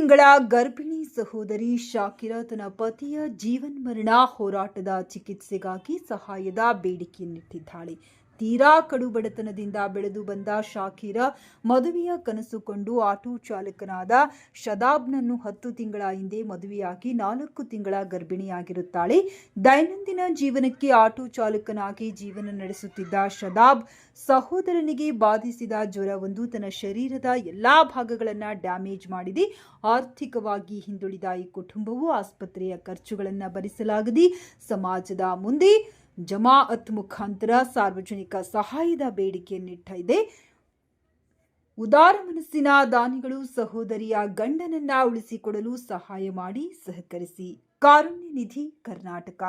ತಿಂಗಳ ಗರ್ಭಿಣಿ ಸಹೋದರಿ ಶಾಕಿರಾ ತನ್ನ ಪತಿಯ ಜೀವನ್ಮರಣ ಹೋರಾಟದ ಚಿಕಿತ್ಸೆಗಾಗಿ ಸಹಾಯದ ಬೇಡಿಕೆಯನ್ನಿಟ್ಟಿದ್ದಾಳೆ. ತೀರಾ ಕಡು ಬಡತನದಿಂದ ಬೆಳೆದು ಬಂದ ಶಾಕಿರಾ ಮದುವೆಯ ಕನಸು ಕೊಂಡು ಆಟೋ ಚಾಲಕನಾದ ಶದಾಬ್ನನ್ನು 10 ತಿಂಗಳ ಹಿಂದೆ ಮದುವೆಯಾಗಿ 4 ತಿಂಗಳ ಗರ್ಭಿಣಿಯಾಗಿರುತ್ತಾಳೆ. ದೈನಂದಿನ ಜೀವನಕ್ಕೆ ಆಟೋ ಚಾಲಕನಾಗಿ ಜೀವನ ನಡೆಸುತ್ತಿದ್ದ ಶದಾಬ್ ಸಹೋದರನಿಗೆ ಬಾಧಿಸಿದ ಜ್ವರವೊಂದು ತನ್ನ ಶರೀರದ ಎಲ್ಲಾ ಭಾಗಗಳನ್ನು ಡ್ಯಾಮೇಜ್ ಮಾಡಿದೆ. ಆರ್ಥಿಕವಾಗಿ ಹಿಂದುಳಿದ ಈ ಕುಟುಂಬವು ಆಸ್ಪತ್ರೆಯ ಖರ್ಚುಗಳನ್ನು ಭರಿಸಲಾಗದೆ ಸಮಾಜದ ಮುಂದೆ ಜಮಾಅತ್ ಮುಖಾಂತರ ಸಾರ್ವಜನಿಕ ಸಹಾಯದ ಬೇಡಿಕೆಯನ್ನಿಟ್ಟಿದೆ. ಉದಾರ ಮನಸ್ಸಿನ ದಾನಿಗಳು ಸಹೋದರಿಯ ಗಂಡನನ್ನ ಉಳಿಸಿಕೊಡಲು ಸಹಾಯ ಮಾಡಿ ಸಹಕರಿಸಿ. ಕಾರುಣ್ಯ ನಿಧಿ ಕರ್ನಾಟಕ.